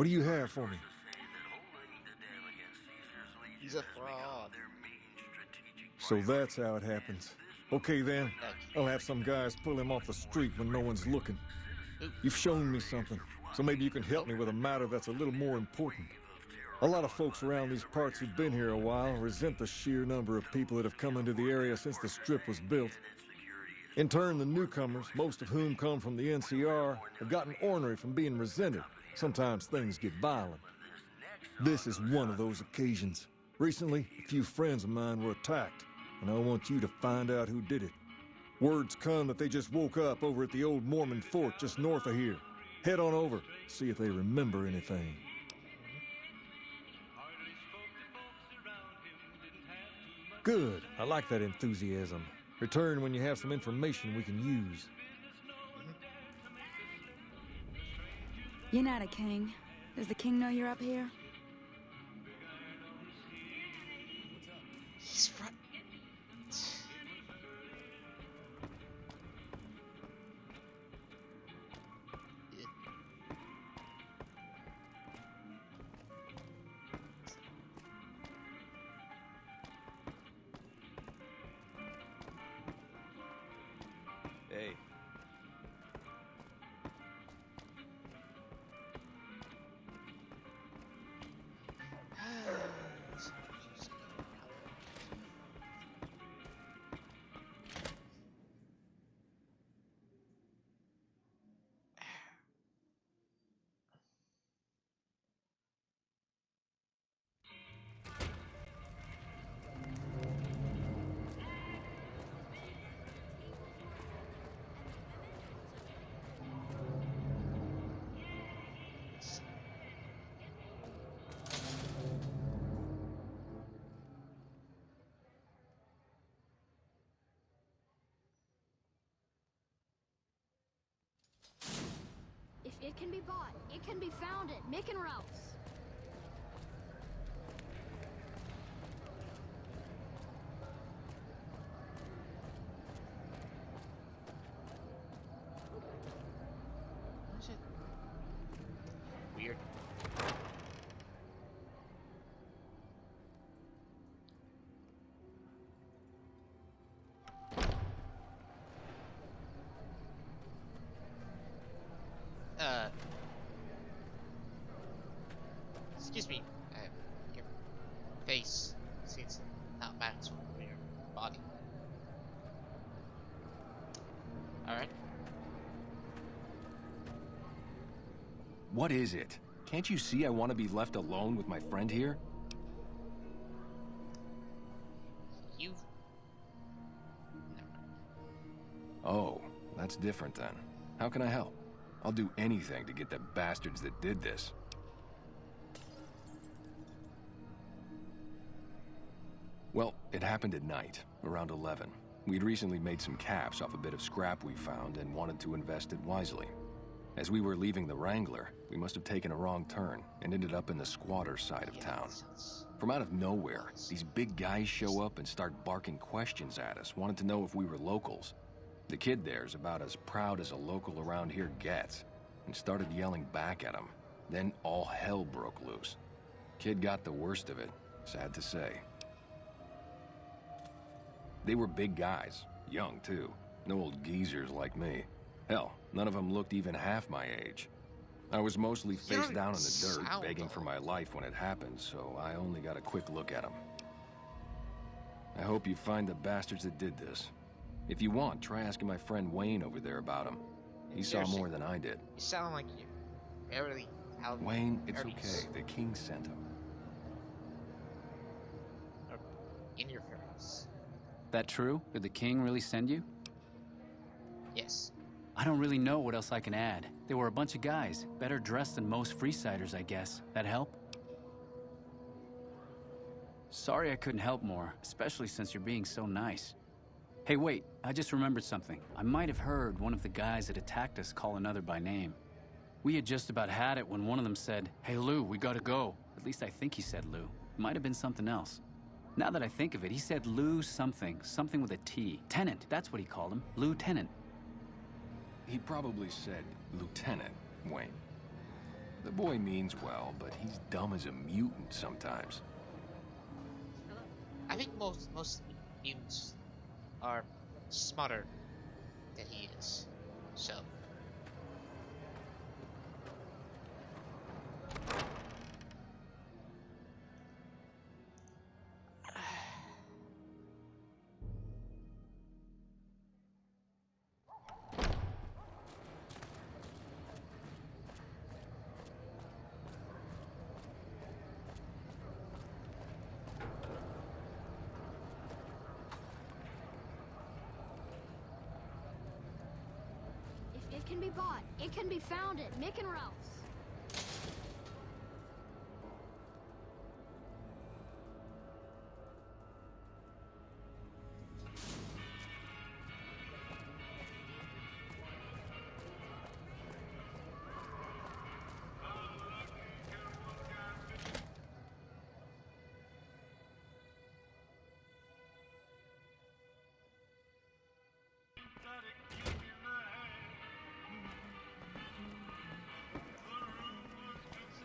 What do you have for me? He's a fraud. So that's how it happens. Okay then, I'll have some guys pull him off the street when no one's looking. You've shown me something, so maybe you can help me with a matter that's a little more important. A lot of folks around these parts who've been here a while resent the sheer number of people that have come into the area since the Strip was built. In turn, the newcomers, most of whom come from the NCR, have gotten ornery from being resented. Sometimes things get violent. This is one of those occasions. Recently, a few friends of mine were attacked, and I want you to find out who did it. Word's come that they just woke up over at the old Mormon fort just north of here. Head on over, see if they remember anything. Good. I like that enthusiasm. Return when you have some information we can use. You're not a king. Does the king know you're up here? He's right. Hey. If it can be bought, it can be found at Mick and Ralph's. What is it? Weird. Excuse me. Your face seems not match with your body. Alright. What is it? Can't you see I want to be left alone with my friend here? You. Oh, that's different then. How can I help? I'll do anything to get the bastards that did this. Well, it happened at night, around 11. We'd recently made some caps off a bit of scrap we found and wanted to invest it wisely. As we were leaving the Wrangler, we must have taken a wrong turn and ended up in the squatter side of town. From out of nowhere, these big guys show up and start barking questions at us, wanted to know if we were locals. The kid there's about as proud as a local around here gets, and started yelling back at him. Then all hell broke loose. Kid got the worst of it, sad to say. They were big guys, young too, no old geezers like me. Hell, none of them looked even half my age. I was mostly face down in the dirt, begging for my life when it happened, so I only got a quick look at them. I hope you find the bastards that did this. If you want, try asking my friend Wayne over there about him. He saw more than I did. You sound like you barely. Wayne, it's okay. The king sent him. In your face. That true? Did the king really send you? Yes. I don't really know what else I can add. They were a bunch of guys, better dressed than most Freesiders, I guess. That help? Sorry I couldn't help more, especially since you're being so nice. Hey, wait, I just remembered something. I might have heard one of the guys that attacked us call another by name. We had just about had it when one of them said, "Hey Lou, we gotta go." At least I think he said Lou. Might have been something else. Now that I think of it, he said Lou something with a T. Tennant, that's what he called him, Lieutenant. He probably said Lieutenant, Wayne. The boy means well, but he's dumb as a mutant sometimes. I think most mutants are smarter than he is. So. If it can be bought, it can be found at Mick and Ralph's.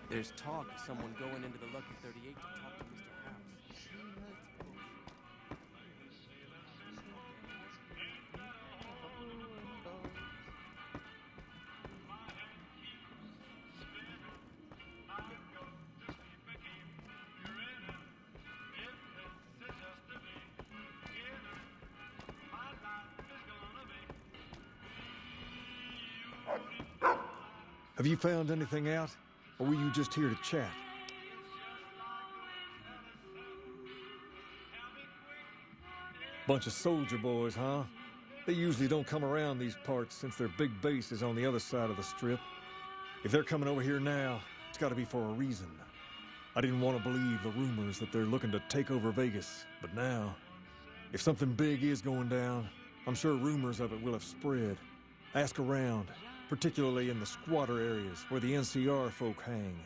There's talk of someone going into the Lucky 38 to talk to Mr. House. Have you found anything out? Or were you just here to chat? Bunch of soldier boys, huh? They usually don't come around these parts since their big base is on the other side of the strip. If they're coming over here now, it's gotta be for a reason. I didn't want to believe the rumors that they're looking to take over Vegas, but now, if something big is going down, I'm sure rumors of it will have spread. Ask around, particularly in the squatter areas where the NCR folk hang.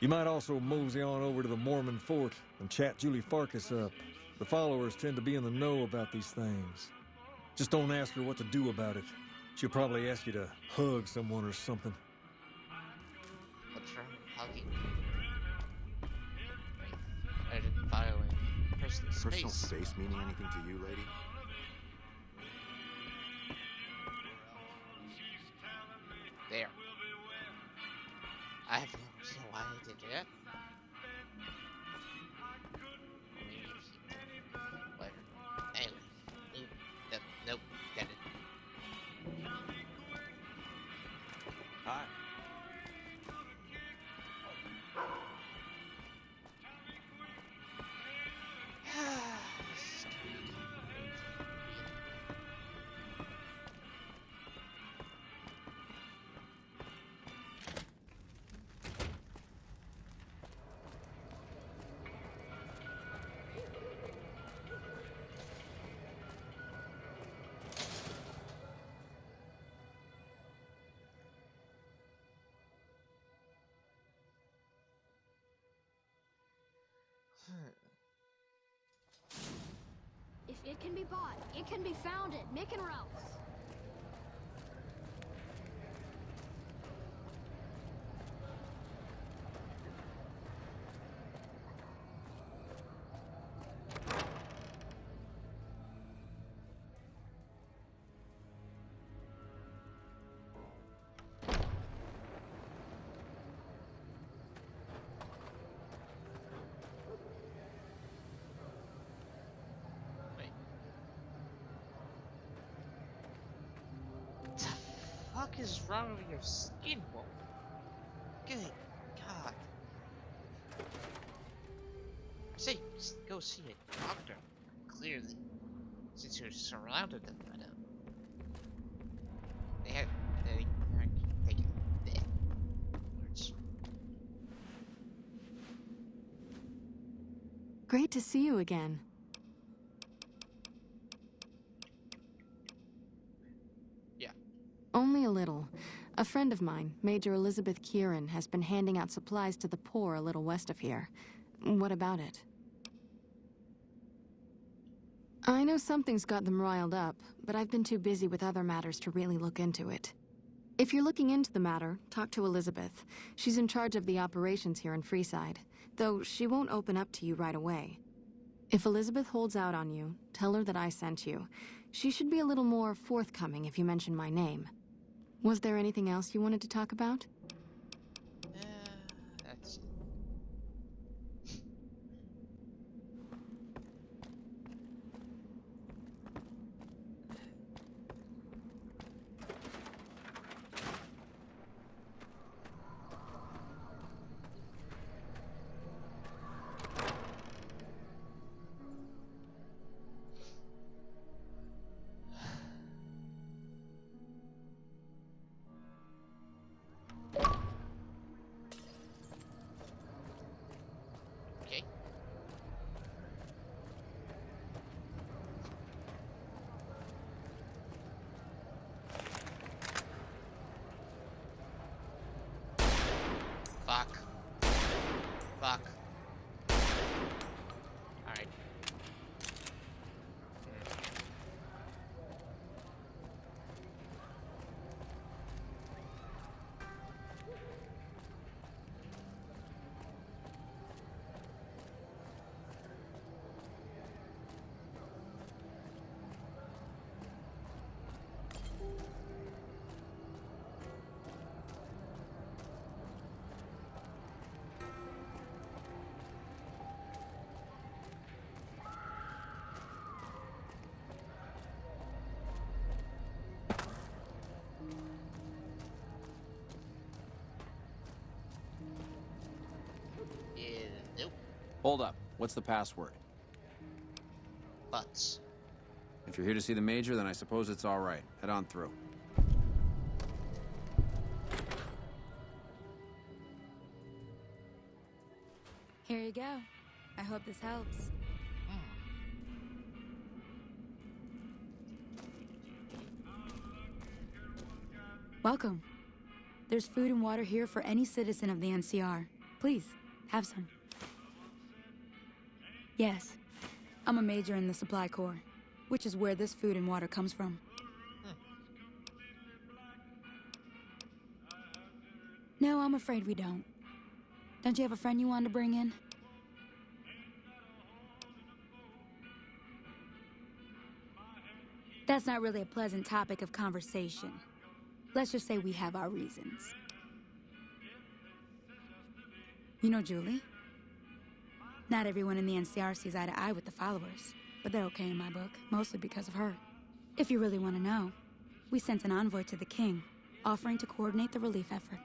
You might also mosey on over to the Mormon fort and chat Julie Farkas up. The followers tend to be in the know about these things. Just don't ask her what to do about it. She'll probably ask you to hug someone or something. What's wrong with hugging? Wait, I didn't violate personal space. Personal space meaning anything to you, lady? There. I have no idea why I did that. Whatever. Anyway. Nope. Get it. Hi. If it can be bought, it can be found at Mick and Ralph's. What the fuck is wrong with your skin, woman? Good God. I say, just go see a doctor. Clearly. Since you're surrounded by them. They aren't taking their words. Great to see you again. Yeah. Only a little. A friend of mine, Major Elizabeth Kieran, has been handing out supplies to the poor a little west of here. What about it? I know something's got them riled up, but I've been too busy with other matters to really look into it. If you're looking into the matter, talk to Elizabeth. She's in charge of the operations here in Freeside, though she won't open up to you right away. If Elizabeth holds out on you, tell her that I sent you. She should be a little more forthcoming if you mention my name. Was there anything else you wanted to talk about? That's... Okay. Fuck. Fuck. Alright. Nope. Hold up. What's the password? Butts. If you're here to see the Major, then I suppose it's all right. Head on through. Here you go. I hope this helps. Welcome. There's food and water here for any citizen of the NCR. Please, have some. Yes, I'm a major in the Supply Corps, which is where this food and water comes from. No, I'm afraid we don't. Don't you have a friend you wanted to bring in? That's not really a pleasant topic of conversation. Let's just say we have our reasons. You know Julie? Not everyone in the NCR sees eye to eye with the followers, but they're okay in my book, mostly because of her. If you really want to know, we sent an envoy to the king, offering to coordinate the relief effort.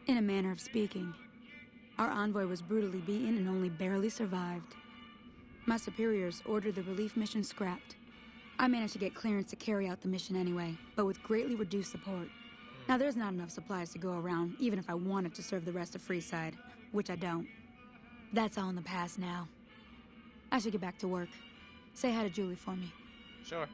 In a manner of speaking, our envoy was brutally beaten and only barely survived. My superiors ordered the relief mission scrapped. I managed to get clearance to carry out the mission anyway, but with greatly reduced support. Now there's not enough supplies to go around, even if I wanted to serve the rest of Freeside, which I don't. That's all in the past now. I should get back to work. Say hi to Julie for me. Sure.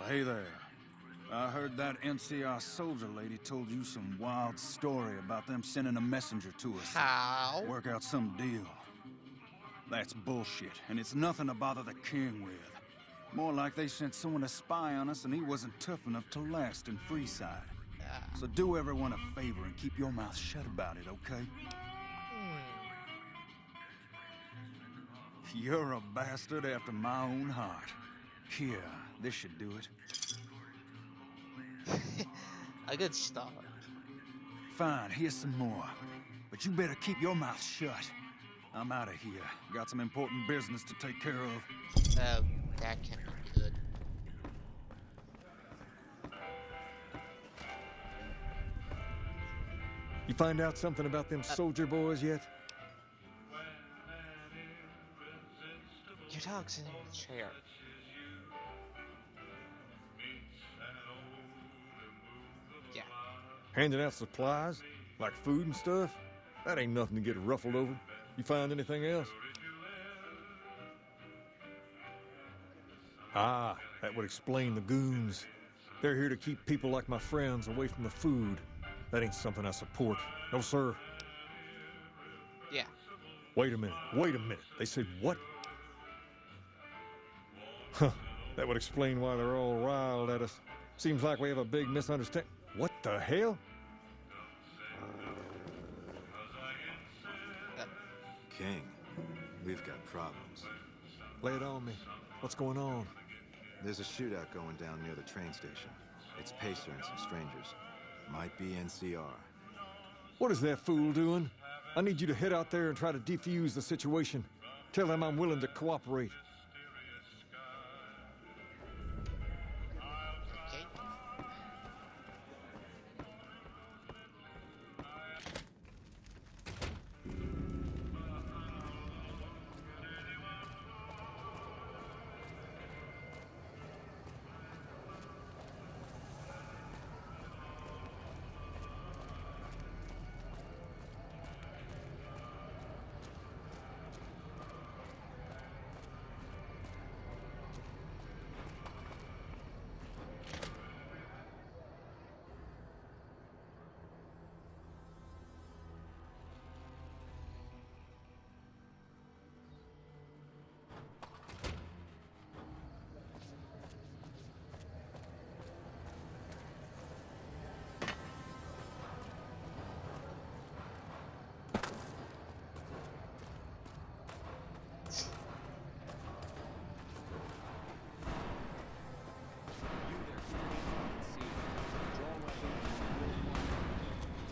Hey there. I heard that NCR soldier lady told you some wild story about them sending a messenger to us. How? Work out some deal. That's bullshit, and it's nothing to bother the king with. More like they sent someone to spy on us and he wasn't tough enough to last in Freeside. So do everyone a favor and keep your mouth shut about it, okay? You're a bastard after my own heart. Here, this should do it. A good start. Fine, here's some more. But you better keep your mouth shut. I'm out of here. Got some important business to take care of. Oh, that can be good. You find out something about them soldier boys yet? Your dog's in the chair. Yeah. Handing out supplies? Like food and stuff? That ain't nothing to get ruffled over. You find anything else? Ah, that would explain the goons. They're here to keep people like my friends away from the food. That ain't something I support. No, sir. Yeah. Wait a minute. Wait a minute. They said what? Huh. That would explain why they're all riled at us. Seems like we have a big misunderstanding. What the hell? King, we've got problems. Lay it on me. What's going on? There's a shootout going down near the train station. It's Pacer and some strangers. Might be NCR. What is that fool doing? I need you to head out there and try to defuse the situation. Tell them I'm willing to cooperate. Okay.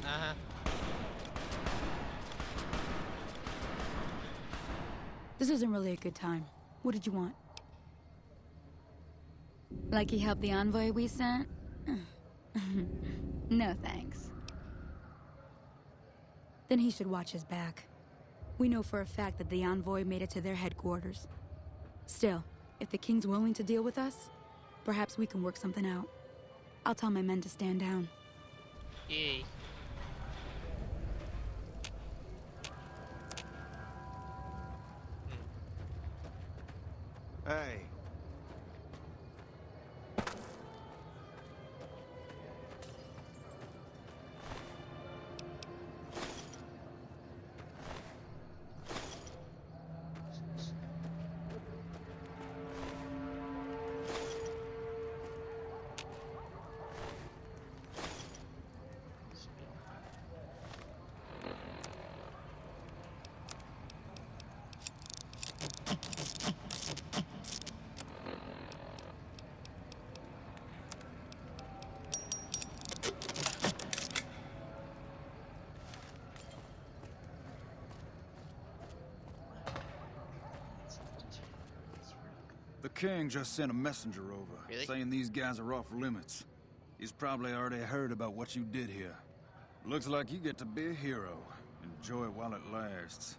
Uh-huh. This isn't really a good time. What did you want? Like he helped the envoy we sent? No thanks. Then he should watch his back. We know for a fact that the envoy made it to their headquarters. Still, if the king's willing to deal with us, perhaps we can work something out. I'll tell my men to stand down. Yay. Hey, The king just sent a messenger over, Really? saying these guys are off limits. He's probably already heard about what you did here. Looks like you get to be a hero. Enjoy it while it lasts.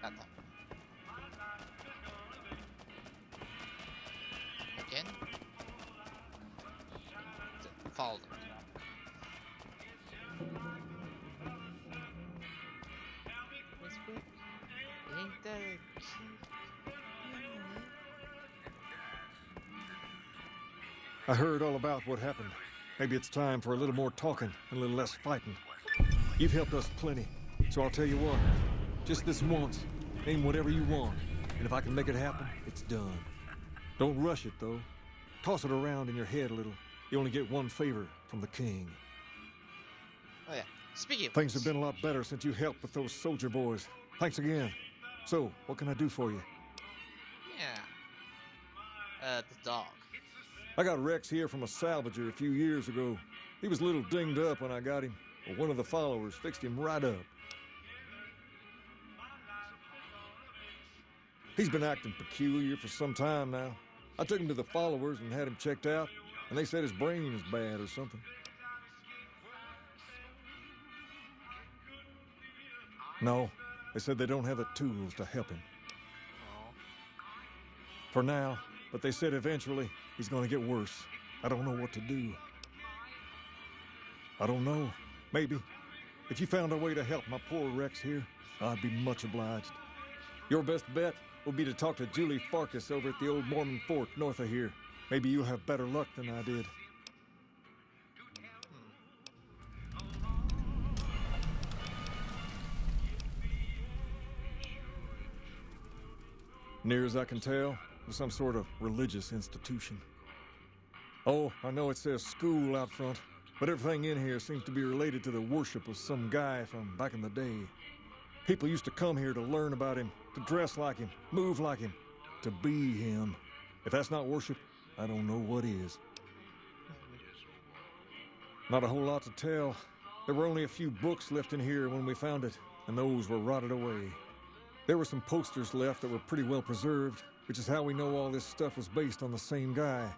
Not that one. Again? Follow them. Whisper? Ain't that a cute? I heard all about what happened. Maybe it's time for a little more talking and a little less fighting. You've helped us plenty, so I'll tell you what. Just this once, name whatever you want, and if I can make it happen, it's done. Don't rush it, though. Toss it around in your head a little. You only get one favor from the king. Oh yeah. Speaking of Things have been a lot better since you helped with those soldier boys. Thanks again. So, what can I do for you? Yeah. The dog. I got Rex here from a salvager a few years ago. He was a little dinged up when I got him, but one of the followers fixed him right up. He's been acting peculiar for some time now. I took him to the followers and had him checked out, and they said his brain is bad or something. No, they said they don't have the tools to help him. For now, but they said eventually he's gonna get worse. I don't know what to do. I don't know. Maybe. If you found a way to help my poor Rex here, I'd be much obliged. Your best bet would be to talk to Julie Farkas over at the old Mormon fort north of here. Maybe you'll have better luck than I did. Near as I can tell, it was some sort of religious institution. Oh, I know it says school out front, but everything in here seems to be related to the worship of some guy from back in the day. People used to come here to learn about him, to dress like him, move like him, to be him. If that's not worship, I don't know what is. Not a whole lot to tell. There were only a few books left in here when we found it, and those were rotted away. There were some posters left that were pretty well preserved, which is how we know all this stuff was based on the same guy.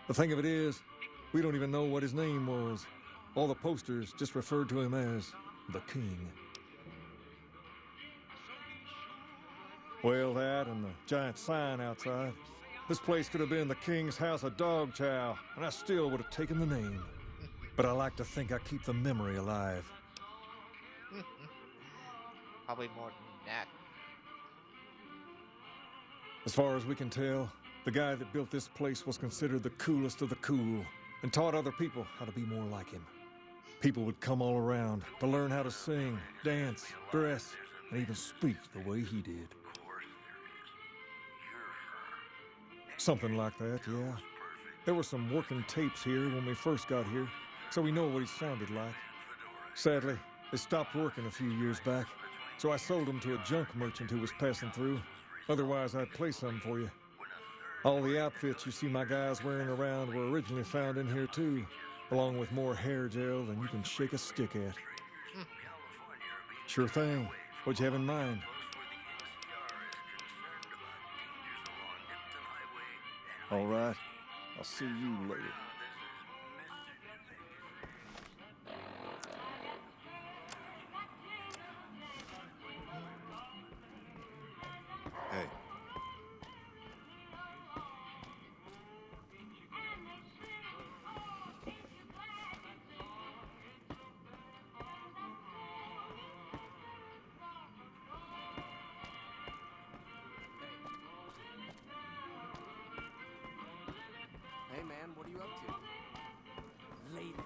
The thing of it is, we don't even know what his name was. All the posters just referred to him as the King. Well, that and the giant sign outside. This place could have been the King's House of Dog Chow, and I still would have taken the name. But I like to think I keep the memory alive. Probably more than that. As far as we can tell, the guy that built this place was considered the coolest of the cool, and taught other people how to be more like him. People would come all around to learn how to sing, dance, dress, and even speak the way he did. Something like that, yeah. There were some working tapes here when we first got here, so we know what he sounded like. Sadly, they stopped working a few years back, so I sold them to a junk merchant who was passing through. Otherwise, I'd play some for you. All the outfits you see my guys wearing around were originally found in here too, along with more hair gel than you can shake a stick at. Sure thing. What'd you have in mind? All right. I'll see you later. Hey. Hey man, what are you up to? Later.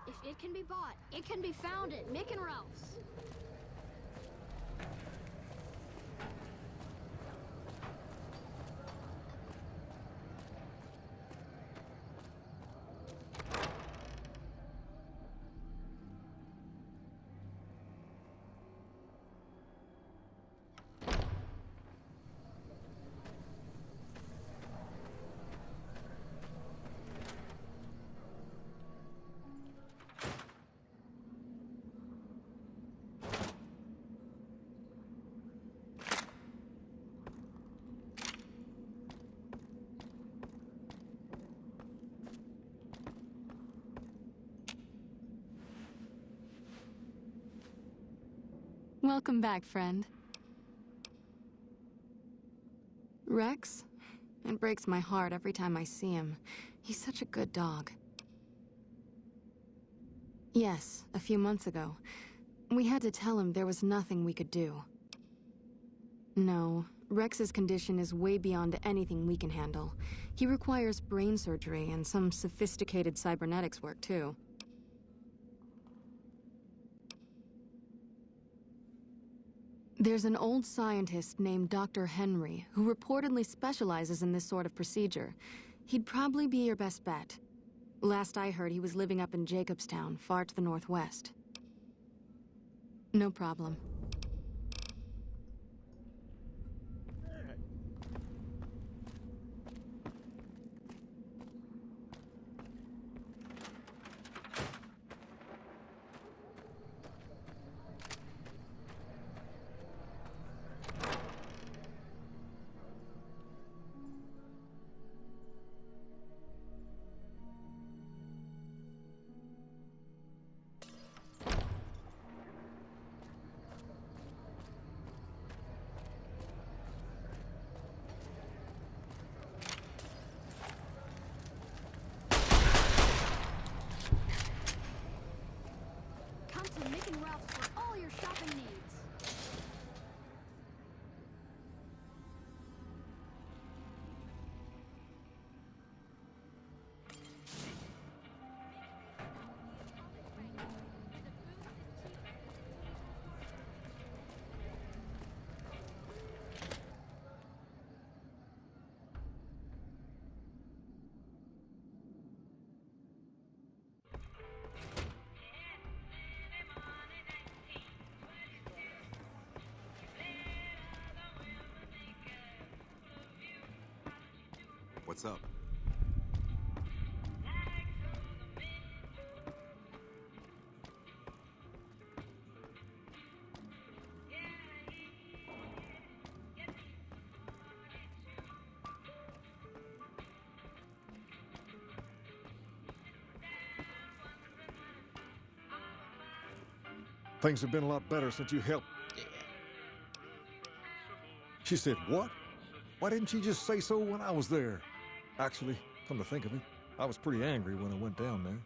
If it can be bought, it can be found at Mick and Ralph's. Welcome back, friend. Rex? It breaks my heart every time I see him. He's such a good dog. Yes, a few months ago. We had to tell him there was nothing we could do. No, Rex's condition is way beyond anything we can handle. He requires brain surgery and some sophisticated cybernetics work, too. There's an old scientist named Dr. Henry who reportedly specializes in this sort of procedure. He'd probably be your best bet. Last I heard, he was living up in Jacobstown, far to the northwest. No problem. Come to Mick and Ralph's for all your shopping needs. What's up? Things have been a lot better since you helped. Yeah. She said, what? Why didn't she just say so when I was there? Actually, come to think of it, I was pretty angry when I went down there.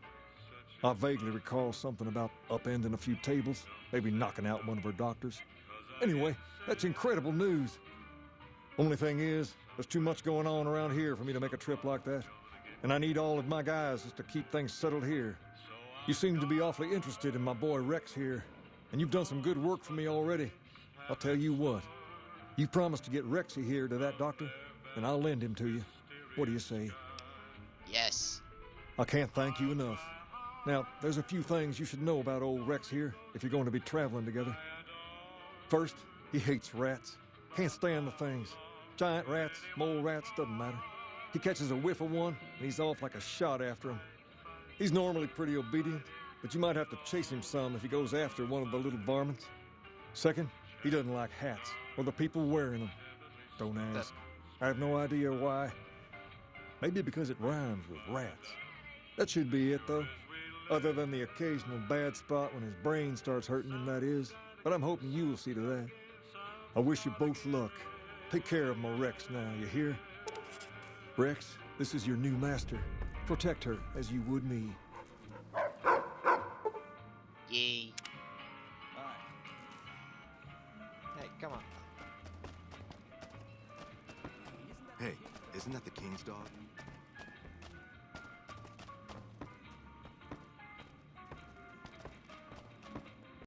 I vaguely recall something about upending a few tables, maybe knocking out one of her doctors. Anyway, that's incredible news. Only thing is, there's too much going on around here for me to make a trip like that. And I need all of my guys just to keep things settled here. You seem to be awfully interested in my boy Rex here, and you've done some good work for me already. I'll tell you what, you promised to get Rexy here to that doctor, and I'll lend him to you. What do you say? Yes. I can't thank you enough. Now, there's a few things you should know about old Rex here if you're going to be traveling together. First, he hates rats. Can't stand the things. Giant rats, mole rats, doesn't matter. He catches a whiff of one, and he's off like a shot after him. He's normally pretty obedient, but you might have to chase him some if he goes after one of the little varmints. Second, he doesn't like hats, or the people wearing them. Don't ask. I have no idea why. Maybe because it rhymes with rats. That should be it, though. Other than the occasional bad spot when his brain starts hurting him, that is. But I'm hoping you will see to that. I wish you both luck. Take care of my Rex now, you hear? Rex, this is your new master. Protect her as you would me. Yay. Hey, come on. Hey, isn't that the king's dog?